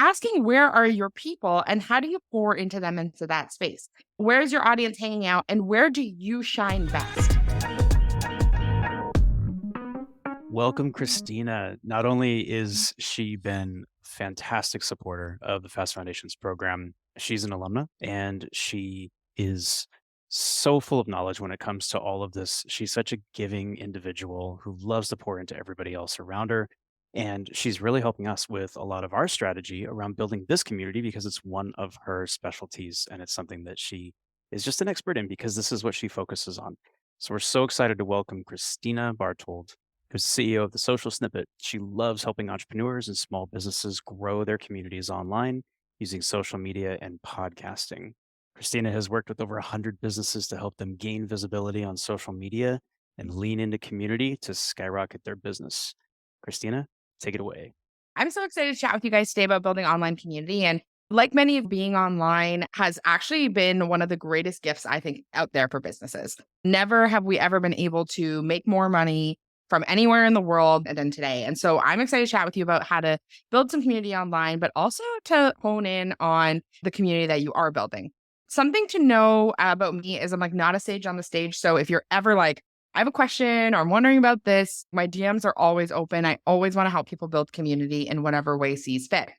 asking where are your people and how do you pour into them into that space? Where is your audience hanging out and where do you shine best? Welcome, Christina. Not only is she been a fantastic supporter of the Fast Foundations program, she's an alumna and she is so full of knowledge when it comes to all of this. She's such a giving individual who loves to pour into everybody else around her. And she's really helping us with a lot of our strategy around building this community because it's one of her specialties and it's something that she is just an expert in because this is what she focuses on. So we're so excited to welcome Christina Bartold, who's CEO of the Social Snippet. She loves helping entrepreneurs and small businesses grow their communities online using social media and podcasting. Christina has worked with over 100 businesses to help them gain visibility on social media and lean into community to skyrocket their business. Christina, take it away. I'm so excited to chat with you guys today about building online community. And like many, being online has actually been one of the greatest gifts, I think, out there for businesses. Never have we ever been able to make more money from anywhere in the world than today. And so I'm excited to chat with you about how to build some community online, but also to hone in on the community that you are building. Something to know about me is I'm like not a sage on the stage. So if you're ever like, I have a question or I'm wondering about this, my DMs are always open. I always want to help people build community in whatever way sees fit.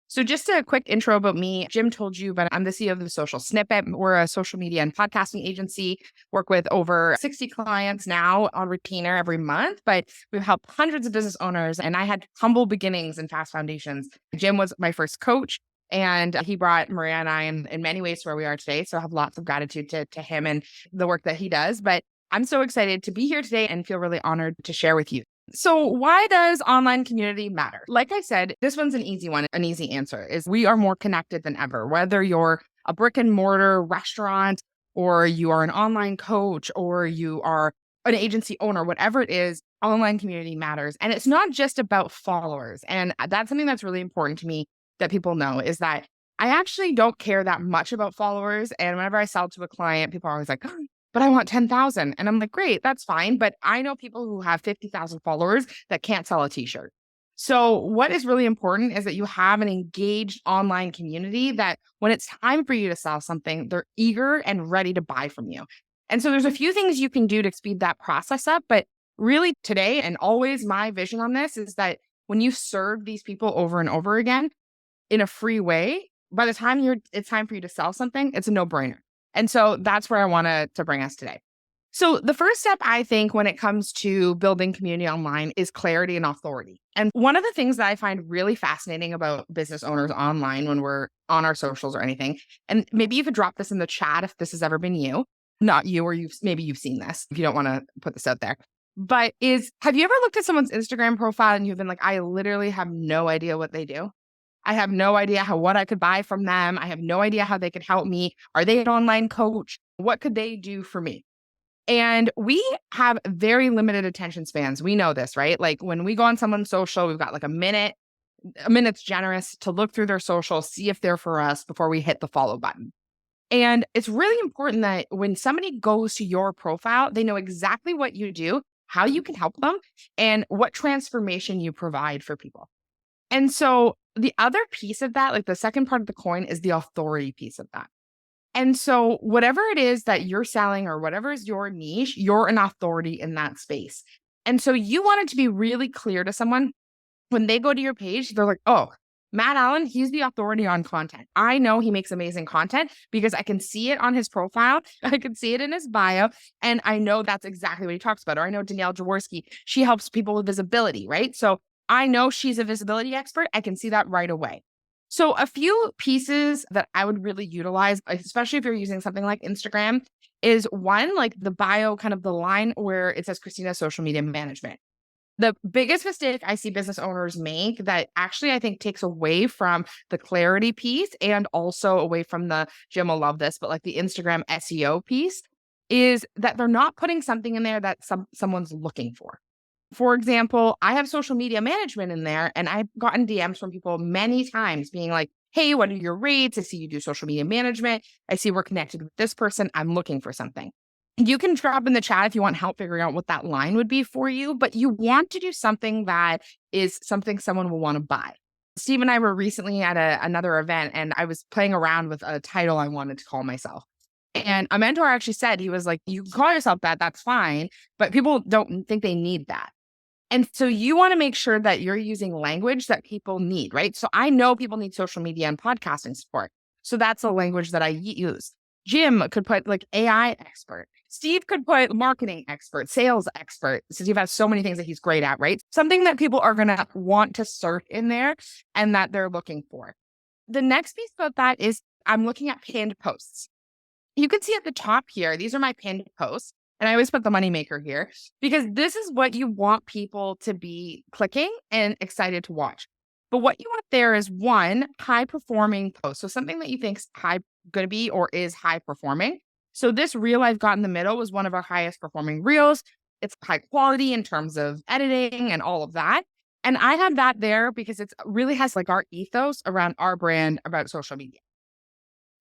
So just a quick intro about me. Jim told you, but I'm the CEO of the Social Snippet. We're a social media and podcasting agency, work with over 60 clients now on retainer every month, but we've helped hundreds of business owners. And I had humble beginnings in Fast Foundations. Jim was my first coach and he brought Maria and I in many ways to where we are today. So I have lots of gratitude to him and the work that he does. But I'm so excited to be here today and feel really honored to share with you. So why does online community matter? Like I said, this one's an easy one. An easy answer is we are more connected than ever, whether you're a brick and mortar restaurant or you are an online coach or you are an agency owner, whatever it is, online community matters. And it's not just about followers. And that's something that's really important to me that people know is that I actually don't care that much about followers. And whenever I sell to a client, people are always like, but I want 10,000. And I'm like, great, that's fine. But I know people who have 50,000 followers that can't sell a t-shirt. So what is really important is that you have an engaged online community that when it's time for you to sell something, they're eager and ready to buy from you. And so there's a few things you can do to speed that process up. But really today and always my vision on this is that when you serve these people over and over again in a free way, by the time it's time for you to sell something, it's a no-brainer. And so that's where I want to bring us today. So the first step, I think, when it comes to building community online is clarity and authority. And one of the things that I find really fascinating about business owners online when we're on our socials or anything, and maybe you could drop this in the chat if this has ever been you, not you, or maybe you've seen this, if you don't want to put this out there. But have you ever looked at someone's Instagram profile and you've been like, I literally have no idea what they do? I have no idea what I could buy from them. I have no idea how they could help me. Are they an online coach? What could they do for me? And we have very limited attention spans. We know this, right? Like when we go on someone's social, we've got like a minute. A minute's generous to look through their social, see if they're for us before we hit the follow button. And it's really important that when somebody goes to your profile, they know exactly what you do, how you can help them, and what transformation you provide for people. And so the other piece of that, like the second part of the coin, is the authority piece of that. And so whatever it is that you're selling or whatever is your niche, you're an authority in that space. And so you want it to be really clear to someone when they go to your page, they're like, oh, Matt Allen, he's the authority on content. I know he makes amazing content because I can see it on his profile. I can see it in his bio. And I know that's exactly what he talks about. Or I know Danielle Jaworski, she helps people with visibility, right? So I know she's a visibility expert. I can see that right away. So a few pieces that I would really utilize, especially if you're using something like Instagram, is one, like the bio, kind of the line where it says Christina Social Media Management. The biggest mistake I see business owners make that actually I think takes away from the clarity piece and also away from the, Jim will love this, but like the Instagram SEO piece is that they're not putting something in there that someone's looking for. For example, I have social media management in there and I've gotten DMs from people many times being like, hey, what are your rates? I see you do social media management. I see we're connected with this person. I'm looking for something. You can drop in the chat if you want help figuring out what that line would be for you, but you want to do something that is something someone will want to buy. Steve and I were recently at another event, and I was playing around with a title I wanted to call myself. And a mentor actually said, he was like, you can call yourself that, that's fine, but people don't think they need that. And so you want to make sure that you're using language that people need, right? So I know people need social media and podcasting support. So that's the language that I use. Jim could put like AI expert. Steve could put marketing expert, sales expert. Steve has so many things that he's great at, right? Something that people are going to want to search in there and that they're looking for. The next piece about that is I'm looking at pinned posts. You can see at the top here, these are my pinned posts. And I always put the moneymaker here because this is what you want people to be clicking and excited to watch. But what you want there is one high performing post. So something that you think is going to be or is high performing. So this reel I've got in the middle was one of our highest performing reels. It's high quality in terms of editing and all of that. And I have that there because it really has like our ethos around our brand about social media.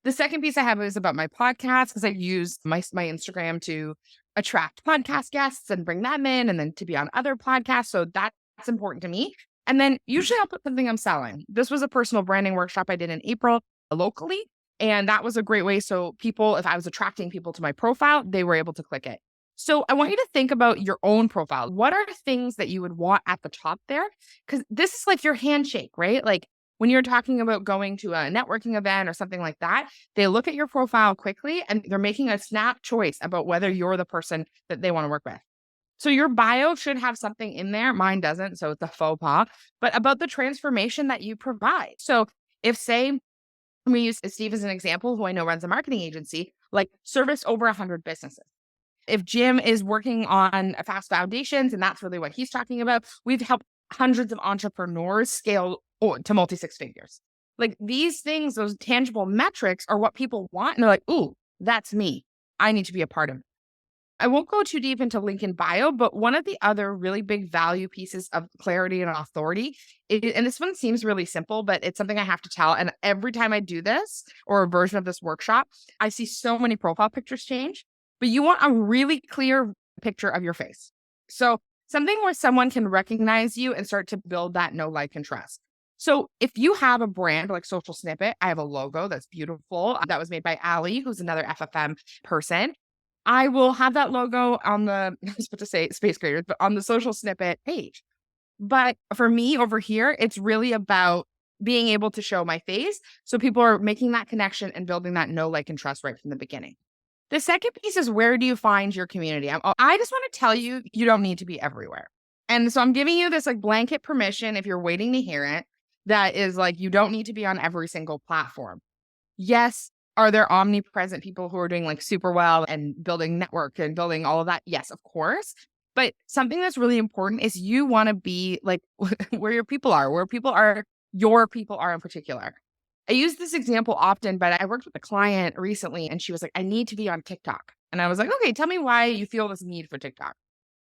The second piece I have is about my podcast because I use my Instagram to attract podcast guests and bring them in and then to be on other podcasts. So that's important to me. And then usually I'll put something I'm selling. This was a personal branding workshop I did in April locally. And that was a great way. So people, if I was attracting people to my profile, they were able to click it. So I want you to think about your own profile. What are things that you would want at the top there? Because this is like your handshake, right? Like when you're talking about going to a networking event or something like that, they look at your profile quickly and they're making a snap choice about whether you're the person that they want to work with. So your bio should have something in there. Mine doesn't, so it's a faux pas, but about the transformation that you provide. So if say we use Steve as an example, who I know runs a marketing agency, like service over 100 businesses. If Jim is working on fast foundations, and that's really what he's talking about, we've helped hundreds of entrepreneurs scale to multi six figures. Like these things, those tangible metrics are what people want. And they're like, ooh, that's me. I need to be a part of it. I won't go too deep into link in bio, but one of the other really big value pieces of clarity and authority, and this one seems really simple, but it's something I have to tell. And every time I do this or a version of this workshop, I see so many profile pictures change, but you want a really clear picture of your face. So something where someone can recognize you and start to build that know, like, and trust. So if you have a brand like Social Snippet, I have a logo that's beautiful. That was made by Ali, who's another FFM person. I will have that logo on the, I was about to say Space Creators, but on the Social Snippet page. But for me over here, it's really about being able to show my face. So people are making that connection and building that know, like, and trust right from the beginning. The second piece is where do you find your community? I just want to tell you, you don't need to be everywhere. And so I'm giving you this like blanket permission if you're waiting to hear it, that is like, you don't need to be on every single platform. Yes. Are there omnipresent people who are doing like super well and building network and building all of that? Yes, of course. But something that's really important is you want to be like where your people are, your people are in particular. I use this example often, but I worked with a client recently and she was like, I need to be on TikTok. And I was like, okay, tell me why you feel this need for TikTok.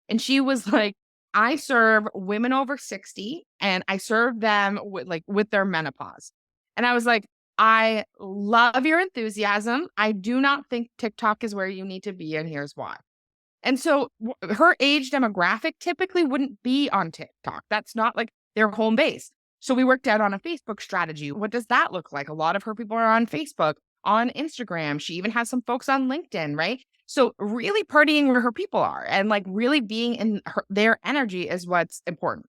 And she was like, I serve women over 60 and I serve them with their menopause. And I was like, I love your enthusiasm. I do not think TikTok is where you need to be, and here's why. And so her age demographic typically wouldn't be on TikTok. That's not like their home base. So we worked out on a Facebook strategy. What does that look like? A lot of her people are on Facebook, on Instagram. She even has some folks on LinkedIn, right? So really partying where her people are and like really being in their energy is what's important.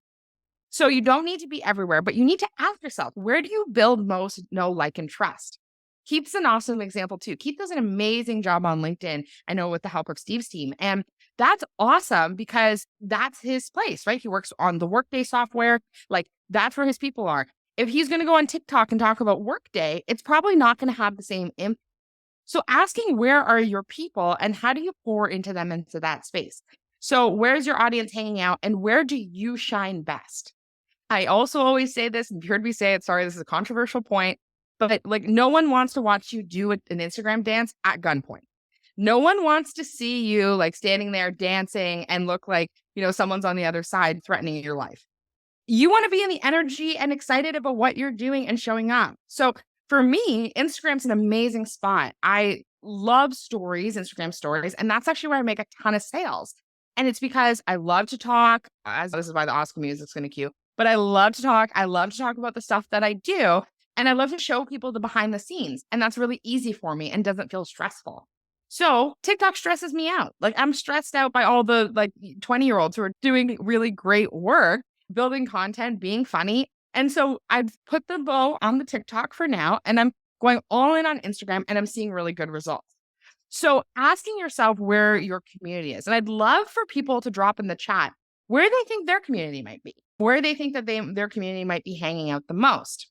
So you don't need to be everywhere, but you need to ask yourself, where do you build most know, like, and trust? Keith's an awesome example too. Keith does an amazing job on LinkedIn, I know, with the help of Steve's team. And that's awesome because that's his place, right? He works on the Workday software. Like that's where his people are. If he's going to go on TikTok and talk about Workday, it's probably not going to have the same impact. So asking where are your people and how do you pour into them into that space? So where's your audience hanging out and where do you shine best? I also always say this, and you heard me say it, sorry, this is a controversial point, but like no one wants to watch you do an Instagram dance at gunpoint. No one wants to see you like standing there dancing and look like, someone's on the other side threatening your life. You want to be in the energy and excited about what you're doing and showing up. So for me, Instagram's an amazing spot. I love stories, Instagram stories, and that's actually where I make a ton of sales. And it's because I love to talk, as this is why the Oscar music's going to cue. but I love to talk. I love to talk about the stuff that I do. And I love to show people the behind the scenes. And that's really easy for me and doesn't feel stressful. So TikTok stresses me out. Like I'm stressed out by all the like 20-year-olds who are doing really great work, building content, being funny. And so I've put the bow on the TikTok for now, and I'm going all in on Instagram and I'm seeing really good results. So asking yourself where your community is. And I'd love for people to drop in the chat where they think their community might be, where they think that their community might be hanging out the most.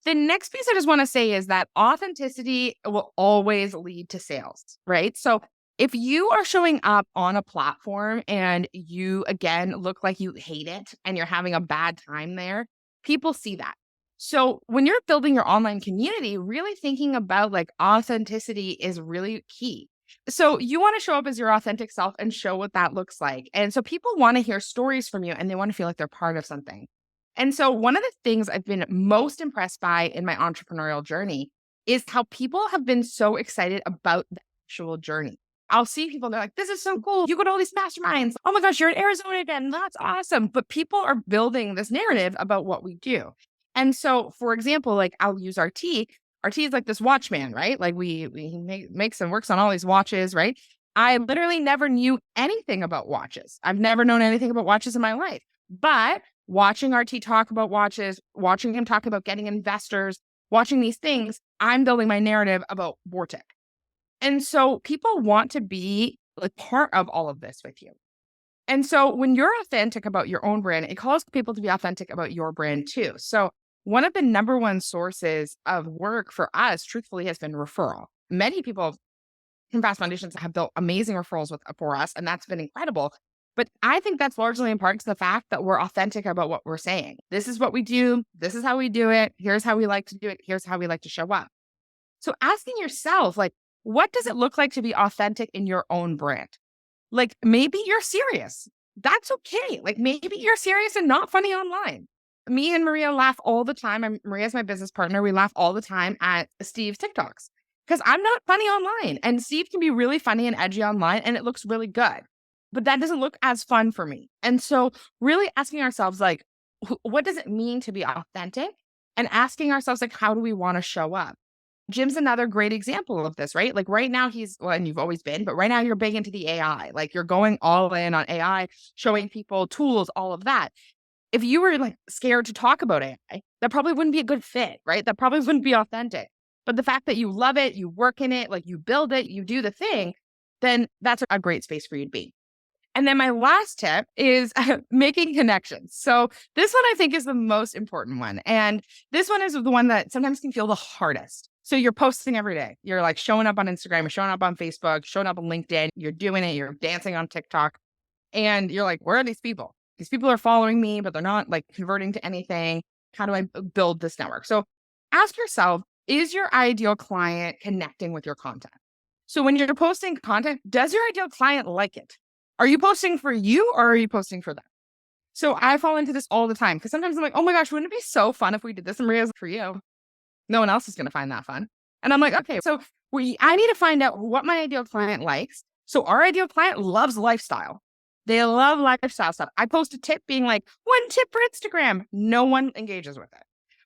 The next piece I just want to say is that authenticity will always lead to sales, right? So if you are showing up on a platform and you again look like you hate it and you're having a bad time there, people see that. So when you're building your online community, really thinking about like authenticity is really key. So you want to show up as your authentic self and show what that looks like. And so people want to hear stories from you and they want to feel like they're part of something. And so one of the things I've been most impressed by in my entrepreneurial journey is how people have been so excited about the actual journey. I'll see people, they're like, this is so cool. You go to all these masterminds. Oh my gosh, you're in Arizona again. That's awesome. But people are building this narrative about what we do. And so, for example, like I'll use RT. RT is like this watchman, right? Like we makes and works on all these watches, right? I literally never knew anything about watches. I've never known anything about watches in my life. But watching RT talk about watches, watching him talk about getting investors, watching these things, I'm building my narrative about Vortic. And so people want to be like part of all of this with you. And so when you're authentic about your own brand, it calls people to be authentic about your brand too. So one of the number one sources of work for us, truthfully, has been referral. Many people in Fast Foundations have built amazing referrals for us, and that's been incredible. But I think that's largely in part to the fact that we're authentic about what we're saying. This is what we do. This is how we do it. Here's how we like to do it. Here's how we like to show up. So asking yourself, like, what does it look like to be authentic in your own brand? Like maybe you're serious. That's okay. Like maybe you're serious and not funny online. Me and Maria laugh all the time. Maria's my business partner. We laugh all the time at Steve's TikToks because I'm not funny online. And Steve can be really funny and edgy online and it looks really good. But that doesn't look as fun for me. And so really asking ourselves, like, what does it mean to be authentic? And asking ourselves, like, how do we want to show up? Jim's another great example of this, right? Like right now well, and you've always been, but right now you're big into the AI. Like you're going all in on AI, showing people tools, all of that. If you were like scared to talk about AI, that probably wouldn't be a good fit, right? That probably wouldn't be authentic. But the fact that you love it, you work in it, like you build it, you do the thing, then that's a great space for you to be. And then my last tip is making connections. So this one I think is the most important one. And this one is the one that sometimes can feel the hardest. So you're posting every day. You're like showing up on Instagram, you're showing up on Facebook, showing up on LinkedIn, you're doing it, you're dancing on TikTok. And you're like, where are these people? These people are following me, but they're not like converting to anything. How do I build this network? So ask yourself, is your ideal client connecting with your content? So when you're posting content, does your ideal client like it? Are you posting for you or are you posting for them? So I fall into this all the time because sometimes I'm like, oh my gosh, wouldn't it be so fun if we did this? And Maria's like, for you. No one else is going to find that fun. And I'm like, okay, so I need to find out what my ideal client likes. So our ideal client loves lifestyle. They love lifestyle stuff. I post a tip being like, one tip for Instagram. No one engages with it.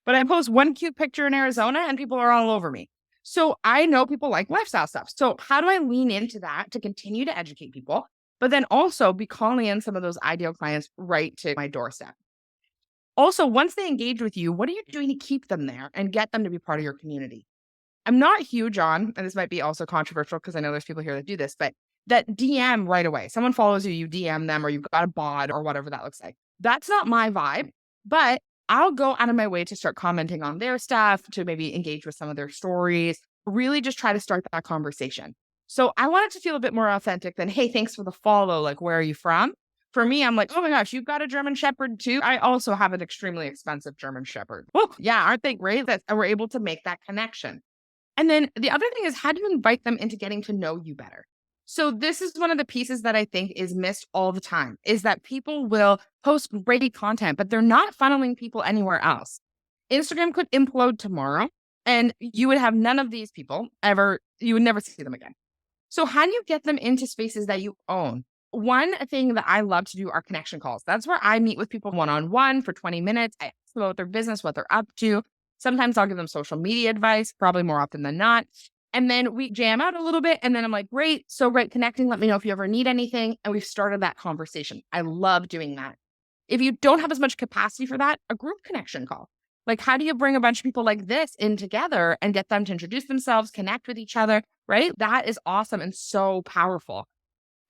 But I post one cute picture in Arizona and people are all over me. So I know people like lifestyle stuff. So how do I lean into that to continue to educate people, but then also be calling in some of those ideal clients right to my doorstep? Also, once they engage with you, what are you doing to keep them there and get them to be part of your community? I'm not huge on, and this might be also controversial because I know there's people here that do this, but that DM right away. Someone follows you, you DM them, or you've got a bot or whatever that looks like. That's not my vibe, but I'll go out of my way to start commenting on their stuff, to maybe engage with some of their stories, really just try to start that conversation. So I want it to feel a bit more authentic than, hey, thanks for the follow. Like, where are you from? For me, I'm like, oh my gosh, you've got a German Shepherd too. I also have an extremely expensive German Shepherd. Well, yeah, aren't they great that we're able to make that connection? And then the other thing is, how do you invite them into getting to know you better? So this is one of the pieces that I think is missed all the time, is that people will post great content, but they're not funneling people anywhere else. Instagram could implode tomorrow and you would have none of these people ever, you would never see them again. So how do you get them into spaces that you own? one thing that I love to do are connection calls. That's where I meet with people one-on-one for 20 minutes. I ask them about their business, what they're up to. Sometimes I'll give them social media advice, probably more often than not. And then we jam out a little bit. And then I'm like, great. So great connecting. Let me know if you ever need anything. And we've started that conversation. I love doing that. If you don't have as much capacity for that, a group connection call. Like, how do you bring a bunch of people like this in together and get them to introduce themselves, connect with each other, right? That is awesome and so powerful.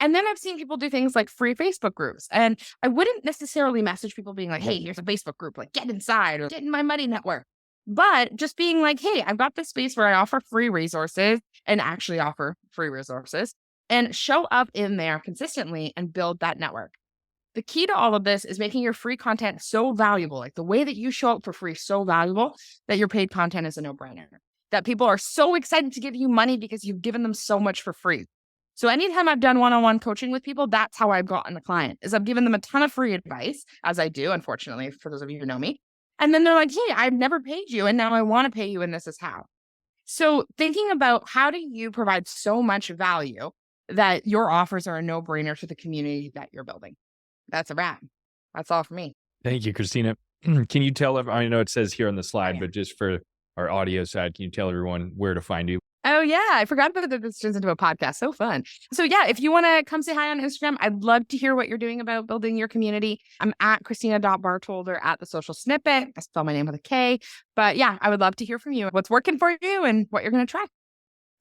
And then I've seen people do things like free Facebook groups. And I wouldn't necessarily message people being like, hey, here's a Facebook group, like get inside or get in my money network. But just being like, hey, I've got this space where I offer free resources and actually offer free resources and show up in there consistently and build that network. The key to all of this is making your free content so valuable, like the way that you show up for free, so valuable that your paid content is a no-brainer. That people are so excited to give you money because you've given them so much for free. So anytime I've done one-on-one coaching with people, that's how I've gotten a client, is I've given them a ton of free advice, as I do, unfortunately, for those of you who know me. And then they're like, hey, I've never paid you, and now I want to pay you, and this is how. So thinking about how do you provide so much value that your offers are a no-brainer to the community that you're building? That's a wrap. That's all for me. Thank you, Christina. Can you tell, I know it says here on the Oh, slide, yeah. but just for our audio side, can you tell everyone where to find you? Oh, yeah. I forgot about that. This turns into a podcast. So fun. So, yeah, if you want to come say hi on Instagram, I'd love to hear what you're doing about building your community. I'm at Christina.Bartolder at the social snippet. I spell my name with a K. But yeah, I would love to hear from you. What's working for you and what you're going to try.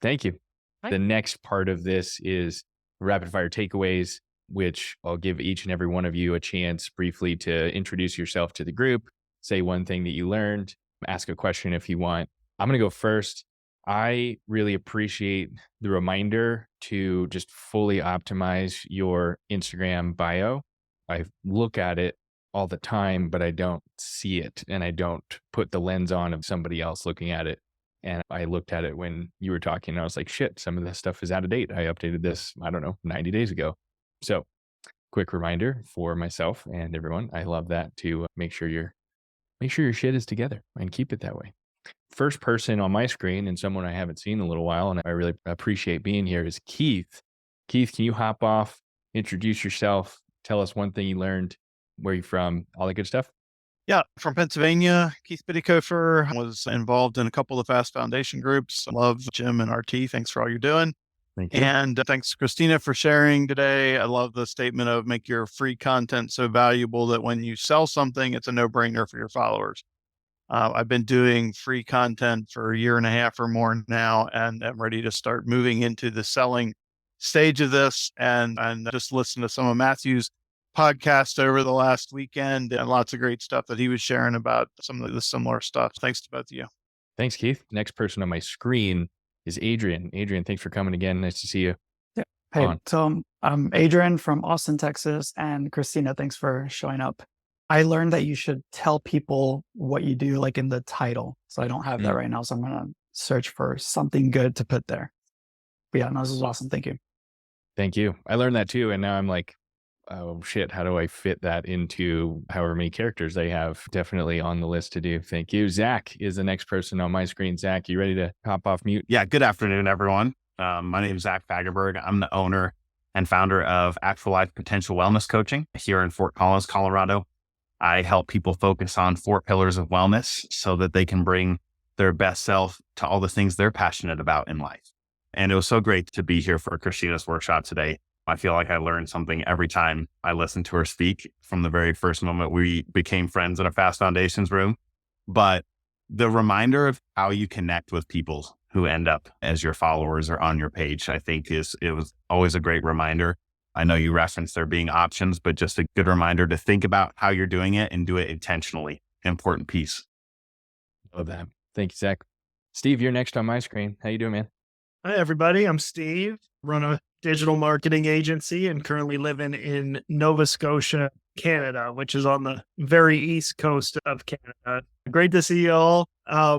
Thank you. Right. The next part of this is rapid fire takeaways, which I'll give each and every one of you a chance briefly to introduce yourself to the group, say one thing that you learned, ask a question if you want. I'm going to go first. I really appreciate the reminder to just fully optimize your Instagram bio. I look at it all the time, but I don't see it and I don't put the lens on of somebody else looking at it. And I looked at it when you were talking and I was like, shit, some of this stuff is out of date. I updated this, I don't know, 90 days ago. So quick reminder for myself and everyone. I love that to make sure your shit is together and keep it that way. First person on my screen and someone I haven't seen in a little while, and I really appreciate being here, is Keith. Keith, can you hop off, introduce yourself, tell us one thing you learned, where you're from, all that good stuff? Yeah, from Pennsylvania, Keith Biddykofer, was involved in a couple of Fast Foundation groups. Love Jim and RT. Thanks for all you're doing. Thank you. And thanks, Christina, for sharing today. I love the statement of make your free content so valuable that when you sell something, it's a no-brainer for your followers. I've been doing free content for a year and a half or more now, and I'm ready to start moving into the selling stage of this and just listen to some of Matthew's podcast over the last weekend and lots of great stuff that he was sharing about some of the similar stuff. Thanks to both of you. Thanks, Keith. Next person on my screen is Adrian. Adrian, thanks for coming again. Nice to see you. Yeah. Hey, on. so I'm Adrian from Austin, Texas, and Christina, thanks for showing up. I learned that you should tell people what you do, like in the title. So I don't have that right now. So I'm going to search for something good to put there. But yeah, no, this is awesome. Thank you. Thank you. I learned that too. And now I'm like, oh shit, how do I fit that into however many characters I have? Definitely on the list to do. Thank you. Zach is the next person on my screen. Zach, you ready to hop off mute? Yeah. Good afternoon, everyone. My name is Zach Fagerberg. I'm the owner and founder of Actual Life Potential Wellness Coaching here in Fort Collins, Colorado. I help people focus on 4 pillars of wellness so that they can bring their best self to all the things they're passionate about in life. And it was so great to be here for Christina's workshop today. I feel like I learned something every time I listened to her speak from the very first moment we became friends in a Fast Foundations room. But the reminder of how you connect with people who end up as your followers or on your page, I think it was always a great reminder. I know you referenced there being options, but just a good reminder to think about how you're doing it and do it intentionally. Important piece. Love that. Thank you, Zach. Steve, you're next on my screen. How you doing, man? Hi, everybody. I'm Steve, run a digital marketing agency and currently living in Nova Scotia, Canada, which is on the very east coast of Canada. Great to see you all.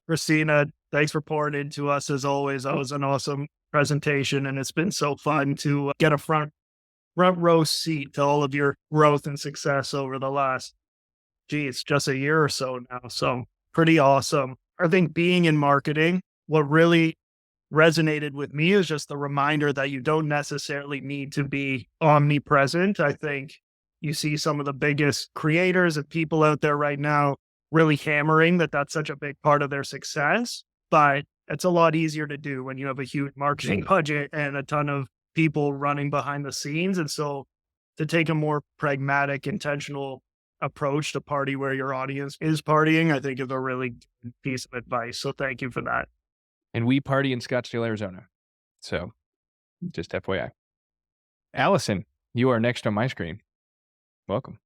Christina, thanks for pouring into us as always. That was an awesome presentation, and it's been so fun to get a front row seat to all of your growth and success over the last, it's just a year or so now. So pretty awesome. I think being in marketing, what really resonated with me is just the reminder that you don't necessarily need to be omnipresent. I think you see some of the biggest creators and people out there right now really hammering that that's such a big part of their success, but it's a lot easier to do when you have a huge marketing budget and a ton of people running behind the scenes. And so to take a more pragmatic, intentional approach to party where your audience is partying, I think is a really good piece of advice. So thank you for that. And we party in Scottsdale, Arizona. So just FYI. Allison, you are next on my screen. Welcome.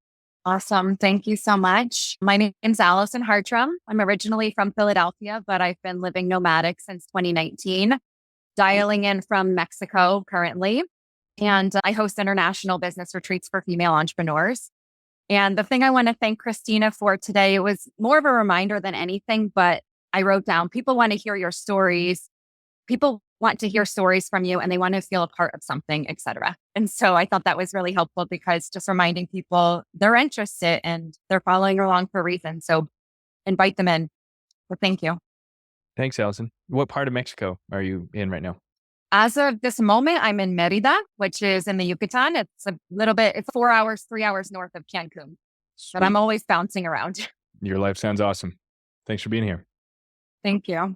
Awesome. Thank you so much. My name is Allison Hartram. I'm originally from Philadelphia, but I've been living nomadic since 2019, dialing in from Mexico currently. And I host international business retreats for female entrepreneurs. And the thing I want to thank Christina for today, it was more of a reminder than anything, but I wrote down, people want to hear your stories. People want to hear stories from you and they want to feel a part of something, etc. And so I thought that was really helpful because just reminding people they're interested and they're following along for a reason. So invite them in. So thank you. Thanks, Allison. What part of Mexico are you in right now? As of this moment, I'm in Merida, which is in the Yucatan. It's a little bit, it's 4 hours, 3 hours north of Cancun. But I'm always bouncing around. Your life sounds awesome. Thanks for being here. Thank you.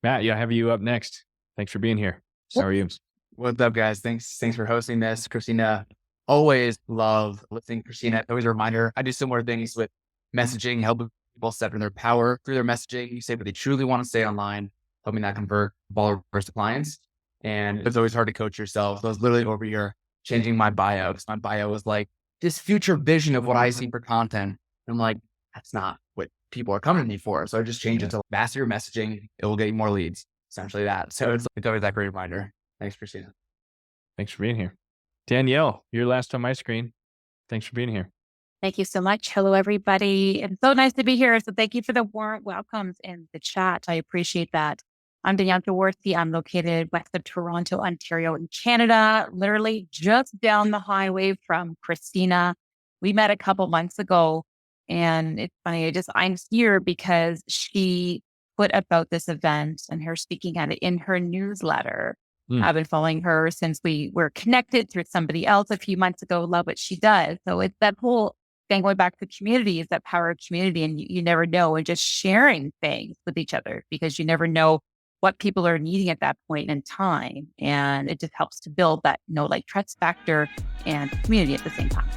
Matt, yeah, have you up next. Thanks for being here. How are you? What's up, guys? Thanks for hosting this. Christina, always love listening to Christina. Always a reminder. I do similar things with messaging, helping people step in their power through their messaging. You say what they truly want to say online, helping that convert followers to clients. And it's always hard to coach yourself. So I was literally over here changing my bio because my bio was like this future vision of what I see for content. And I'm like, that's not what people are coming to me for. So I just changed it to master your messaging. It will get you more leads. Essentially that. So it's always that great reminder. Thanks, Christina. Thanks for being here. Danielle, you're last on my screen. Thanks for being here. Thank you so much. Hello, everybody. It's so nice to be here. So thank you for the warm welcomes in the chat. I appreciate that. I'm Danielle Worthy. I'm located west of Toronto, Ontario in Canada, literally just down the highway from Christina. We met a couple months ago and it's funny. I'm here because she put about this event and her speaking at it in her newsletter. I've been following her since we were connected through somebody else a few months ago. Love what she does. So it's that whole thing going back to community is that power of community. And you never know, and just sharing things with each other because you never know what people are needing at that point in time. And it just helps to build that, trust factor and community at the same time.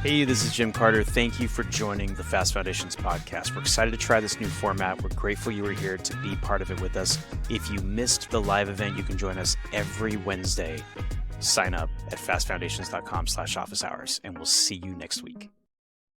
Hey, this is Jim Carter. Thank you for joining the Fast Foundations podcast. We're excited to try this new format. We're grateful you were here to be part of it with us. If you missed the live event, you can join us every Wednesday. Sign up at fastfoundations.com/office hours, and we'll see you next week.